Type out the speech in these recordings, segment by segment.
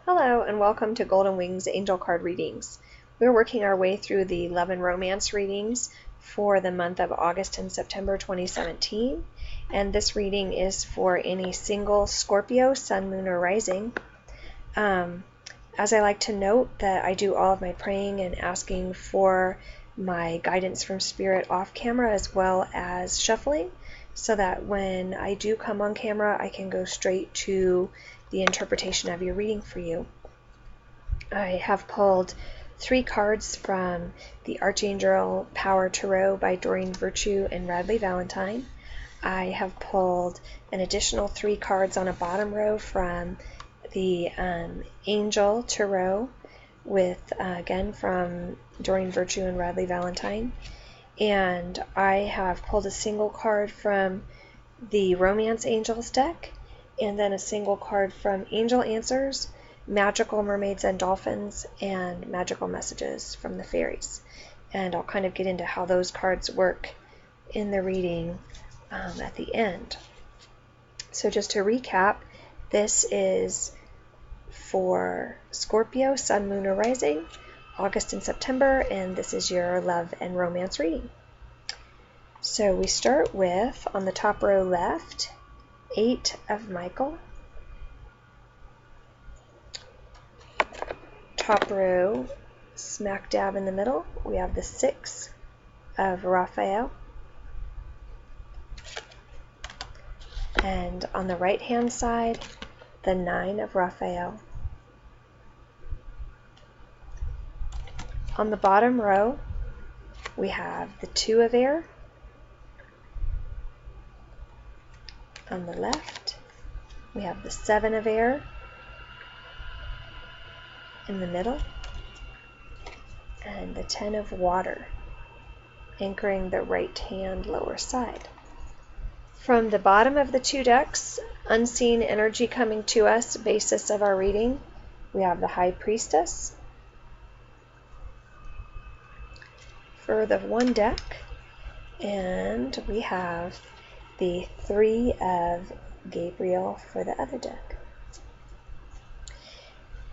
Hello and welcome to Golden Wings Angel Card Readings. We're working our way through the Love and Romance readings for the month of August and September 2017, and this reading is for any single Scorpio, Sun, Moon, or Rising. As I like to note that I do all of my praying and asking for my guidance from Spirit off camera as well as shuffling, so that when I do come on camera I can go straight to the interpretation of your reading for you. I have pulled 3 cards from the Archangel Power Tarot by Doreen Virtue and Radleigh Valentine. I have pulled an additional 3 cards on a bottom row from the Angel Tarot with, again, from Doreen Virtue and Radleigh Valentine. And I have pulled a single card from the Romance Angels deck, and then a single card from Angel Answers, Magical Mermaids and Dolphins, and Magical Messages from the Fairies. And I'll kind of get into how those cards work in the reading at the end. So just to recap, this is for Scorpio, Sun, Moon, or Rising, August and September, and this is your love and romance reading. So we start with, on the top row left, 8 of Michael. Top row, smack dab in the middle, we have the 6 of Raphael. And on the right hand side, the 9 of Raphael. On the bottom row, we have the 2 of Air. On the left, we have the 7 of Air in the middle, and the 10 of Water, anchoring the right hand lower side. From the bottom of the 2 decks, unseen energy coming to us, basis of our reading, we have the High Priestess. For the 1 deck, and we have the 3 of Gabriel for the other deck.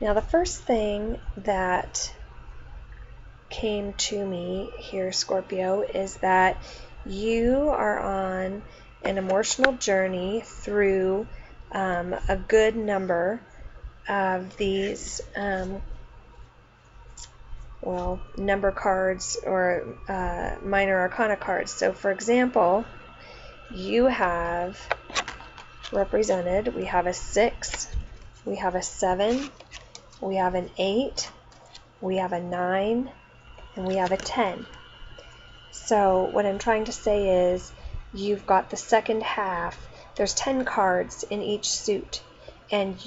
Now the first thing that came to me here, Scorpio, is that you are on an emotional journey through a good number of these number cards or minor arcana cards. So for example, you have represented, we have a 6, we have a 7, we have an 8, we have a 9, and we have a 10. So what I'm trying to say is you've got the second half, there's 10 cards in each suit, and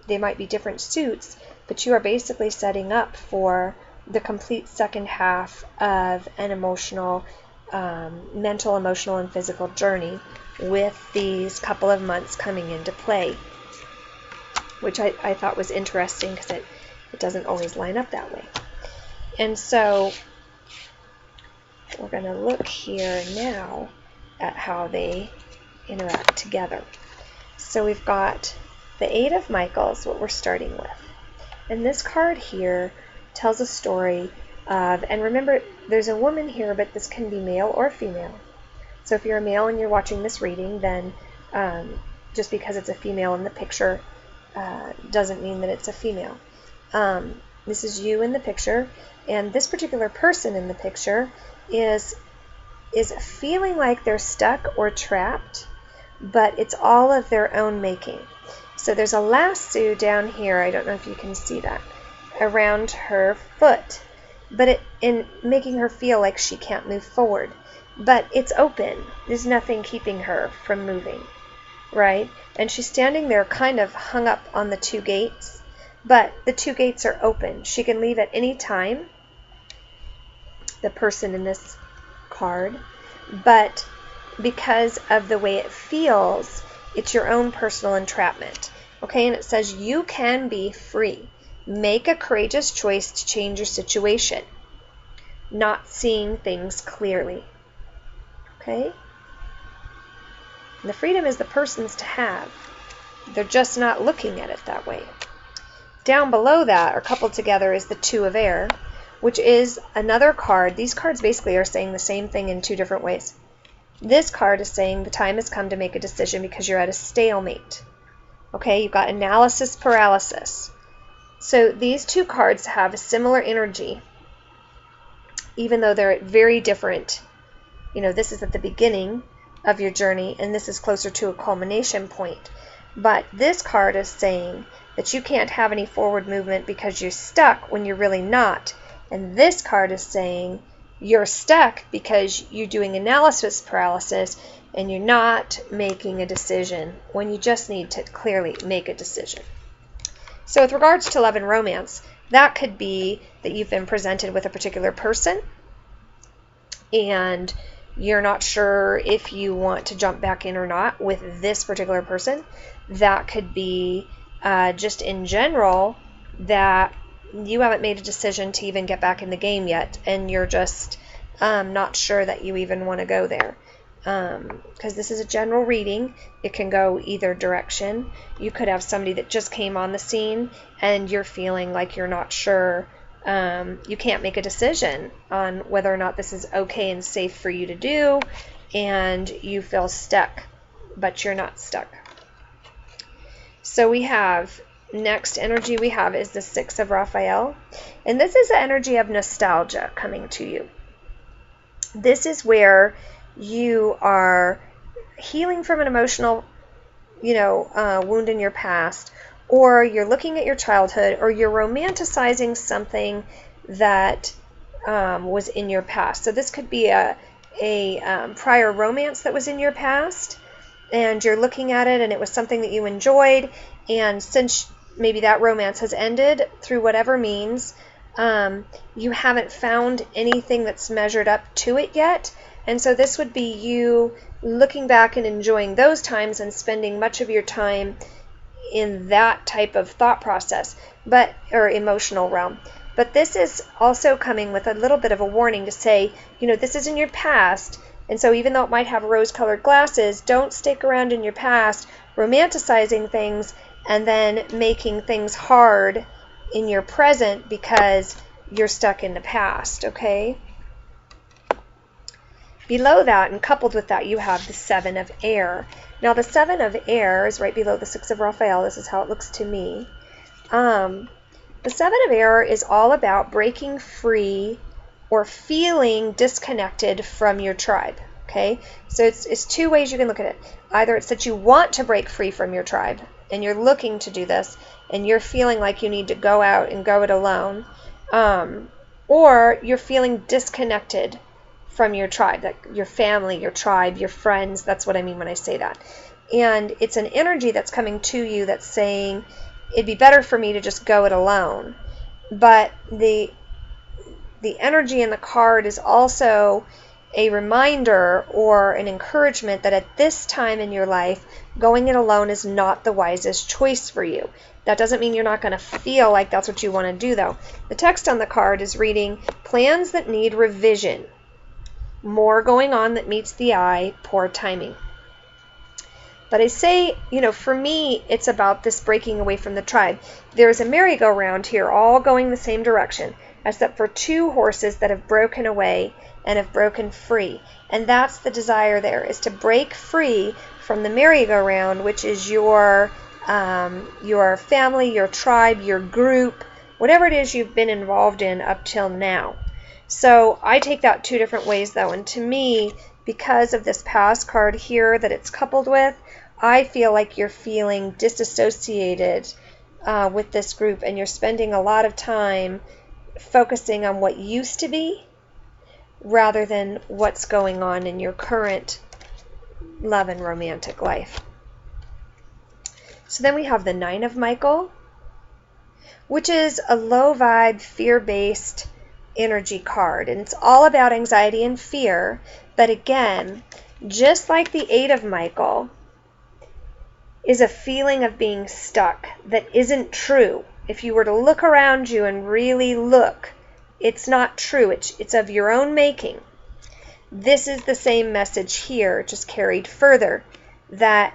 they might be different suits, but you are basically setting up for the complete second half of an emotional, mental, emotional, and physical journey with these couple of months coming into play, which I thought was interesting because it doesn't always line up that way. And so we're going to look here now at how they interact together. So we've got the 8 of Michaels, what we're starting with. And this card here tells a story of, and remember, there's a woman here, but this can be male or female. So if you're a male and you're watching this reading, then just because it's a female in the picture doesn't mean that it's a female. This is you in the picture, and this particular person in the picture is feeling like they're stuck or trapped, but it's all of their own making. So there's a lasso down here, I don't know if you can see that, around her foot, but in making her feel like she can't move forward. But it's open. There's nothing keeping her from moving, right? And she's standing there kind of hung up on the 2 gates, but the 2 gates are open. She can leave at any time, the person in this card, but because of the way it feels, it's your own personal entrapment. Okay, and it says you can be free. Make a courageous choice to change your situation. Not seeing things clearly. Okay? And the freedom is the person's to have. They're just not looking at it that way. Down below that, or coupled together, is the Two of Air, which is another card. These cards basically are saying the same thing in two different ways. This card is saying the time has come to make a decision because you're at a stalemate. Okay, you've got analysis paralysis. So these two cards have a similar energy, even though they're very different. You know, this is at the beginning of your journey, and this is closer to a culmination point. But this card is saying that you can't have any forward movement because you're stuck when you're really not. And this card is saying you're stuck because you're doing analysis paralysis and you're not making a decision when you just need to clearly make a decision. So with regards to love and romance, that could be that you've been presented with a particular person and you're not sure if you want to jump back in or not with this particular person. That could be just in general that you haven't made a decision to even get back in the game yet, and you're just not sure that you even want to go there. Because this is a general reading, it can go either direction. You could have somebody that just came on the scene and you're feeling like you're not sure. You can't make a decision on whether or not this is okay and safe for you to do, and you feel stuck, but you're not stuck. So we have, next energy we have is the Six of Raphael, and this is the energy of nostalgia coming to you. This is where you are healing from an emotional, wound in your past, or you're looking at your childhood, or you're romanticizing something that was in your past. So this could be a prior romance that was in your past, and you're looking at it and it was something that you enjoyed, and since maybe that romance has ended through whatever means, you haven't found anything that's measured up to it yet. And so this would be you looking back and enjoying those times and spending much of your time in that type of thought process, or emotional realm. But this is also coming with a little bit of a warning to say, this is in your past, and so even though it might have rose-colored glasses, don't stick around in your past romanticizing things and then making things hard in your present because you're stuck in the past, okay? Below that, and coupled with that, you have the Seven of Air. Now, the Seven of Air is right below the Six of Raphael. This is how it looks to me. The Seven of Air is all about breaking free or feeling disconnected from your tribe, okay? So it's two ways you can look at it. Either it's that you want to break free from your tribe, and you're looking to do this, and you're feeling like you need to go out and go it alone, or you're feeling disconnected from your tribe, like your family, your tribe, your friends. That's what I mean when I say that. And it's an energy that's coming to you that's saying, it'd be better for me to just go it alone. But the energy in the card is also a reminder or an encouragement that at this time in your life, going it alone is not the wisest choice for you. That doesn't mean you're not going to feel like that's what you want to do, though. The text on the card is reading, plans that need revision. More going on that meets the eye, poor timing. But I say, for me, it's about this breaking away from the tribe. There's a merry-go-round here, all going the same direction, except for two horses that have broken away and have broken free. And that's the desire there, is to break free from the merry-go-round, which is your family, your tribe, your group, whatever it is you've been involved in up till now. So I take that two different ways, though, and to me, because of this past card here that it's coupled with, I feel like you're feeling disassociated with this group, and you're spending a lot of time focusing on what used to be rather than what's going on in your current love and romantic life. So then we have the Nine of Michael, which is a low vibe, fear-based energy card, and it's all about anxiety and fear. But again, just like the Eight of Michael is a feeling of being stuck that isn't true. If you were to look around you and really look, it's not true. It's of your own making. This is the same message here, just carried further, that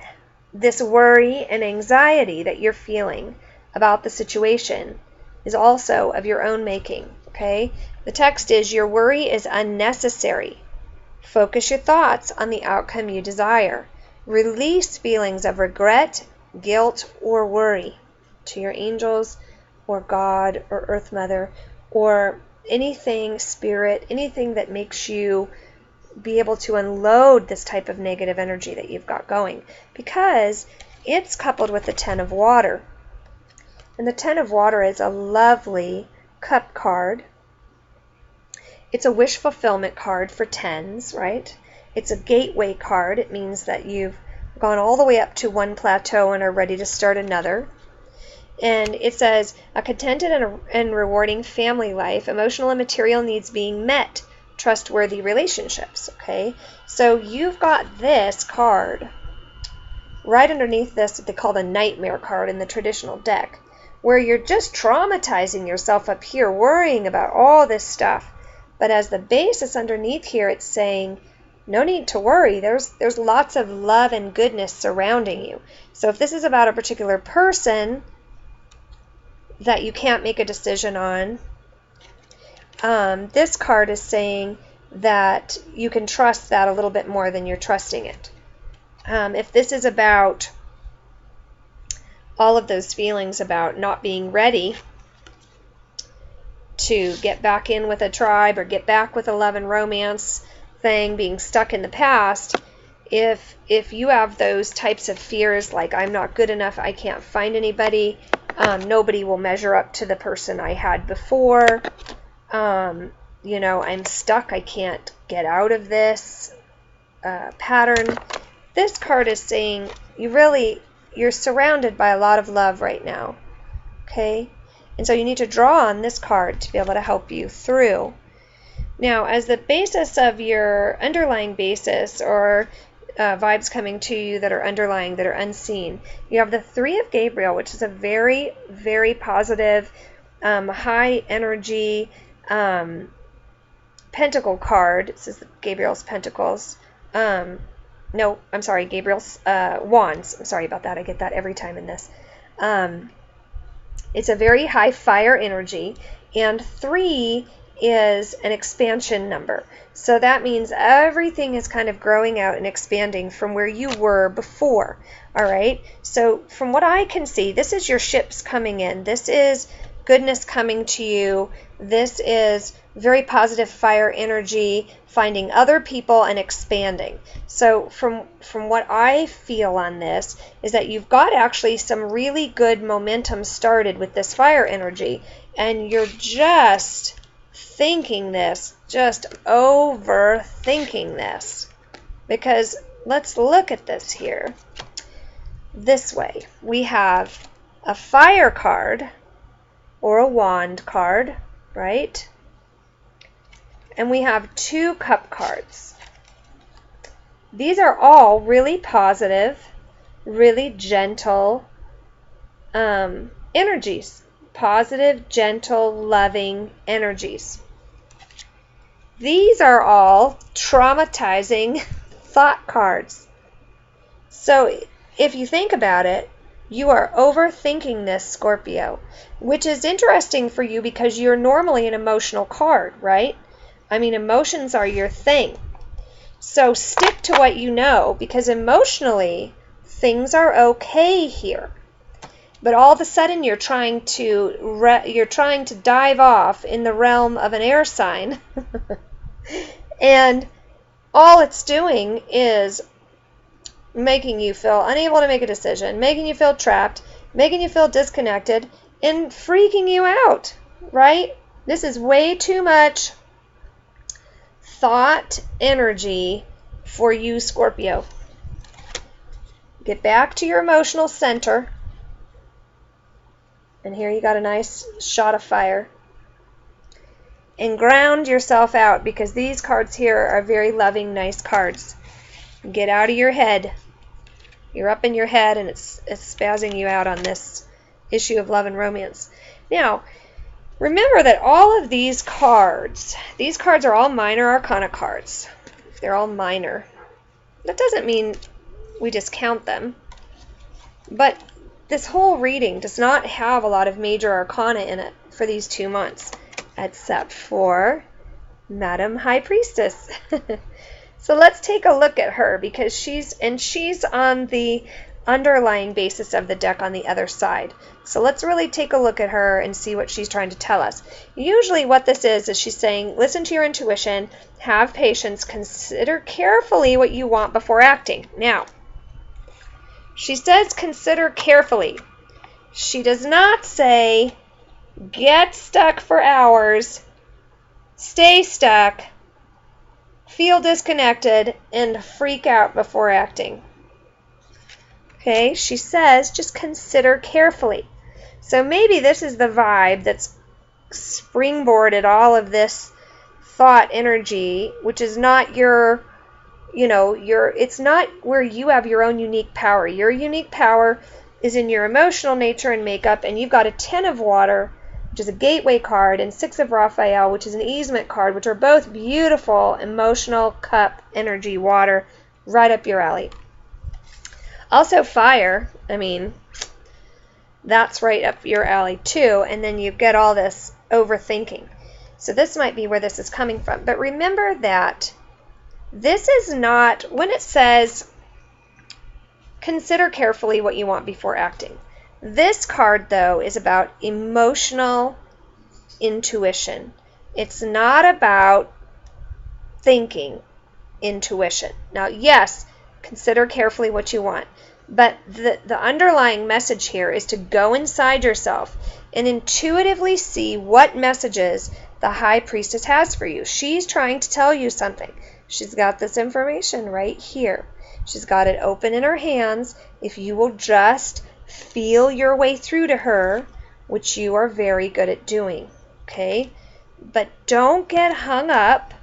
this worry and anxiety that you're feeling about the situation is also of your own making, okay? The text is, your worry is unnecessary. Focus your thoughts on the outcome you desire. Release feelings of regret, guilt, or worry to your angels or God or Earth Mother or anything, spirit, anything that makes you be able to unload this type of negative energy that you've got going, because it's coupled with the Ten of Water. And the Ten of Water is a lovely cup card. It's a wish fulfillment card for tens, right? It's a gateway card. It means that you've gone all the way up to one plateau and are ready to start another. And it says, a contented and rewarding family life, emotional and material needs being met, trustworthy relationships, okay? So you've got this card right underneath this that they call the nightmare card in the traditional deck, where you're just traumatizing yourself up here, worrying about all this stuff. But as the basis underneath here, it's saying, no need to worry. There's lots of love and goodness surrounding you. So if this is about a particular person that you can't make a decision on, this card is saying that you can trust that a little bit more than you're trusting it. If this is about all of those feelings about not being ready to get back in with a tribe or get back with a love and romance thing, being stuck in the past, if you have those types of fears like I'm not good enough, I can't find anybody, nobody will measure up to the person I had before, you know, I'm stuck, I can't get out of this pattern. This card is saying you're surrounded by a lot of love right now, okay? And so you need to draw on this card to be able to help you through. Now, as the basis of your underlying basis or vibes coming to you that are underlying, that are unseen, you have the Three of Gabriel, which is a very, very positive, high energy pentacle card. This is Gabriel's pentacles. No, I'm sorry, Gabriel's wands. I'm sorry about that. I get that every time in this. It's a very high fire energy, and 3 is an expansion number. So that means everything is kind of growing out and expanding from where you were before. All right. So from what I can see, this is your ships coming in. This is goodness coming to you. This is very positive fire energy, finding other people and expanding. So from what I feel on this is that you've got actually some really good momentum started with this fire energy, and you're just thinking this, just overthinking this. Because let's look at this here. This way, we have a fire card or a wand card, right? And we have 2 cup cards. These are all really positive, really gentle energies. Positive, gentle, loving energies. These are all traumatizing thought cards. So if you think about it, you are overthinking this, Scorpio, which is interesting for you because you're normally an emotional card, right? I mean, emotions are your thing. So stick to what you know, because emotionally, things are okay here. But all of a sudden, you're trying to dive off in the realm of an air sign, and all it's doing is making you feel unable to make a decision, making you feel trapped, making you feel disconnected, and freaking you out, right? This is way too much thought energy for you, Scorpio. Get back to your emotional center. And here you got a nice shot of fire. And ground yourself out, because these cards here are very loving, nice cards. Get out of your head. You're up in your head, and it's spazzing you out on this issue of love and romance. Now, remember that all of these cards are all minor arcana cards. They're all minor. That doesn't mean we discount them. But this whole reading does not have a lot of major arcana in it for these 2 months, except for Madam High Priestess. So let's take a look at her, because she's on the underlying basis of the deck on the other side. So let's really take a look at her and see what she's trying to tell us. Usually what this is she's saying, listen to your intuition, have patience, consider carefully what you want before acting. Now, she says consider carefully. She does not say get stuck for hours, stay stuck, feel disconnected, and freak out before acting. Okay, she says just consider carefully. So maybe this is the vibe that's springboarded all of this thought energy, which is not it's not where you have your own unique power. Your unique power is in your emotional nature and makeup, and you've got a 10 of water, which is a gateway card, and 6 of Raphael, which is an easement card, which are both beautiful emotional cup energy water, right up your alley. Also fire, I mean, that's right up your alley too, and then you get all this overthinking. So this might be where this is coming from. But remember that this is not, when it says consider carefully what you want before acting. This card, though, is about emotional intuition. It's not about thinking intuition. Now, yes, consider carefully what you want. But the underlying message here is to go inside yourself and intuitively see what messages the High Priestess has for you. She's trying to tell you something. She's got this information right here. She's got it open in her hands. If you will just feel your way through to her, which you are very good at doing, okay? But don't get hung up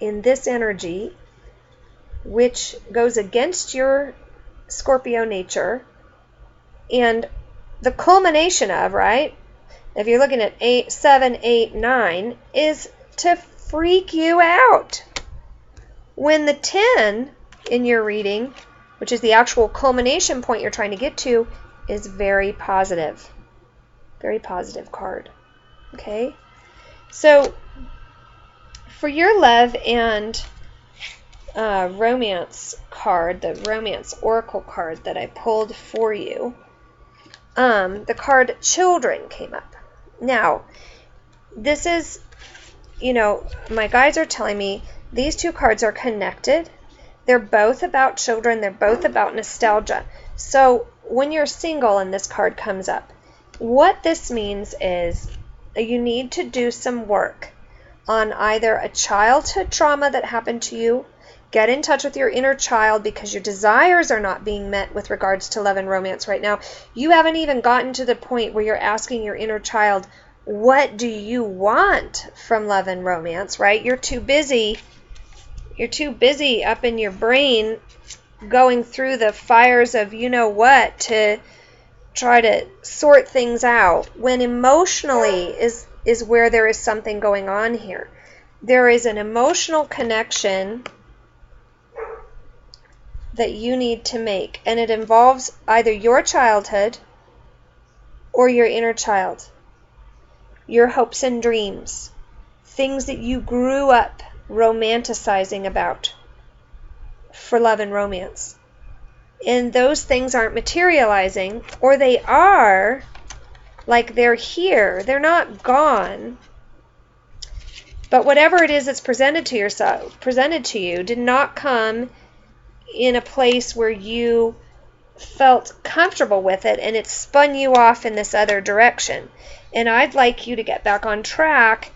in this energy, which goes against your Scorpio nature, and the culmination of, right, if you're looking at 8, 7, 8, 9, is to freak you out. When the 10 in your reading, which is the actual culmination point you're trying to get to, is very positive. Very positive card. Okay? So, for your love and romance card, the romance oracle card that I pulled for you, the card Children came up. Now, this is, my guides are telling me these two cards are connected. They're both about children. They're both about nostalgia. So when you're single and this card comes up, what this means is you need to do some work on either a childhood trauma that happened to you. Get in touch with your inner child, because your desires are not being met with regards to love and romance right now. You haven't even gotten to the point where you're asking your inner child, what do you want from love and romance, right? You're too busy up in your brain going through the fires of what to try to sort things out, when emotionally is where there is something going on here. There is an emotional connection that you need to make, and it involves either your childhood or your inner child, your hopes and dreams, things that you grew up romanticizing about for love and romance. And those things aren't materializing, or they are, like they're here, they're not gone. But whatever it is that's presented to you did not come in a place where you felt comfortable with it, and it spun you off in this other direction. And I'd like you to get back on track,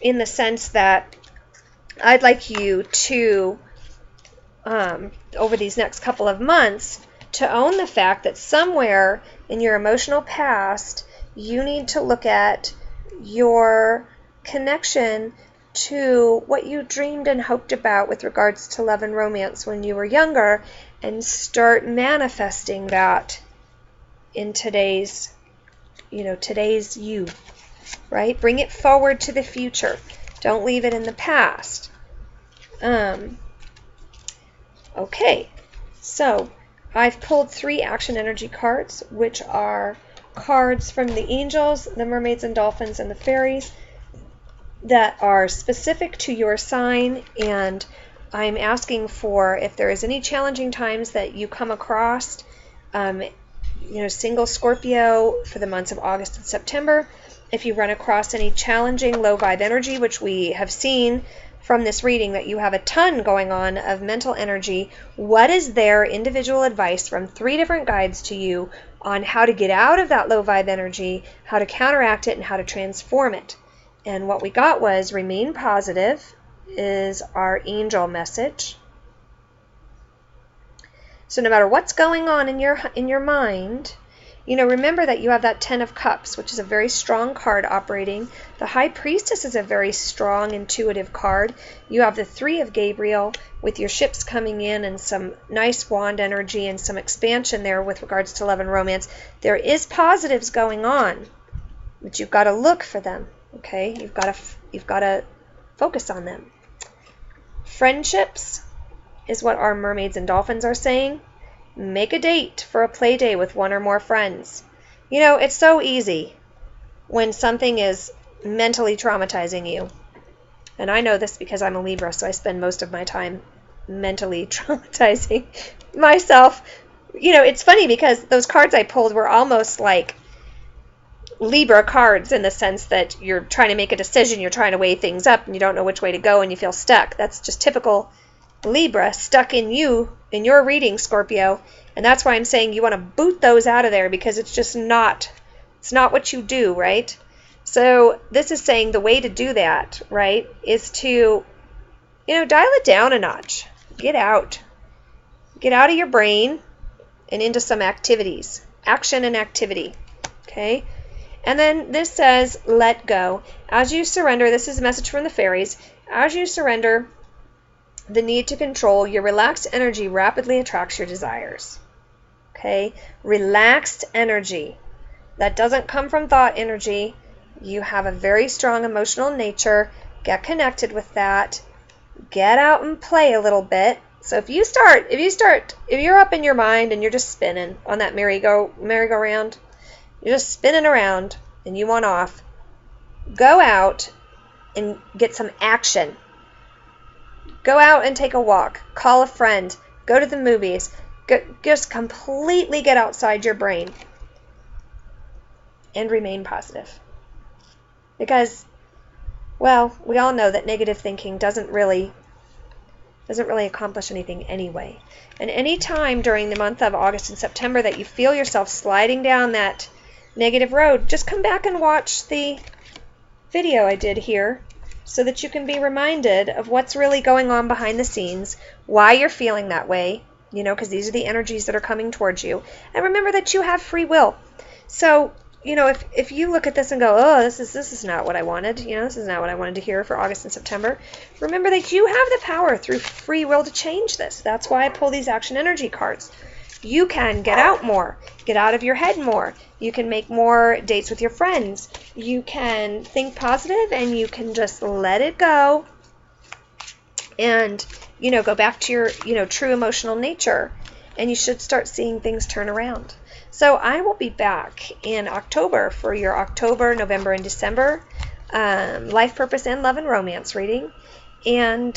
in the sense that I'd like you to, over these next couple of months, to own the fact that somewhere in your emotional past, you need to look at your connection to what you dreamed and hoped about with regards to love and romance when you were younger, and start manifesting that in today's you, right? Bring it forward to the future. Don't leave it in the past. Okay, So I've pulled 3 action energy cards, which are cards from the angels, the mermaids and dolphins, and the fairies that are specific to your sign, and I'm asking for if there is any challenging times that you come across, single Scorpio for the months of August and September. If you run across any challenging low vibe energy, which we have seen from this reading that you have a ton going on of mental energy, what is their individual advice from 3 different guides to you on how to get out of that low vibe energy, how to counteract it, and how to transform it? And what we got was remain positive is our angel message. So no matter what's going on in your mind, remember that you have that 10 of Cups, which is a very strong card operating. The High Priestess is a very strong, intuitive card. You have the 3 of Gabriel with your ships coming in and some nice wand energy and some expansion there with regards to love and romance. There is positives going on, but you've got to look for them, okay? You've got to focus on them. Friendships is what our mermaids and dolphins are saying. Make a date for a play day with 1 or more friends. It's so easy when something is mentally traumatizing you. And I know this because I'm a Libra, so I spend most of my time mentally traumatizing myself. It's funny because those cards I pulled were almost like Libra cards in the sense that you're trying to make a decision, you're trying to weigh things up, and you don't know which way to go, and you feel stuck. That's just typical Libra stuck in you, in your reading, Scorpio. And that's why I'm saying you want to boot those out of there, because it's just not what you do, right? So this is saying the way to do that, right, is to, dial it down a notch. Get out of your brain and into some activities, action and activity, okay? And then this says, let go. As you surrender, this is a message from the fairies, as you surrender the need to control, your relaxed energy rapidly attracts your desires. Okay? Relaxed energy. That doesn't come from thought energy. You have a very strong emotional nature. Get connected with that. Get out and play a little bit. So if you're up in your mind and you're just spinning on that merry-go-round, you're just spinning around and you want off, go out and get some action. Go out and take a walk. Call a friend. Go to the movies. Just completely get outside your brain. And remain positive. Because, well, we all know that negative thinking doesn't really accomplish anything anyway. And any time during the month of August and September that you feel yourself sliding down that negative road, just come back and watch the video I did here, so that you can be reminded of what's really going on behind the scenes, why you're feeling that way, because these are the energies that are coming towards you. And remember that you have free will. So, if you look at this and go, oh, this is not what I wanted, this is not what I wanted to hear for August and September, remember that you have the power through free will to change this. That's why I pull these action energy cards. You can get out more, get out of your head more. You can make more dates with your friends. You can think positive and you can just let it go and, go back to your, true emotional nature. And you should start seeing things turn around. So I will be back in October for your October, November, and December life purpose and love and romance reading. And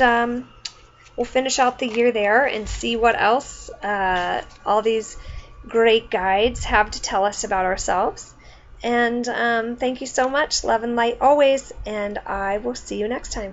we'll finish out the year there and see what else all these great guides have to tell us about ourselves. And thank you so much. Love and light always. And I will see you next time.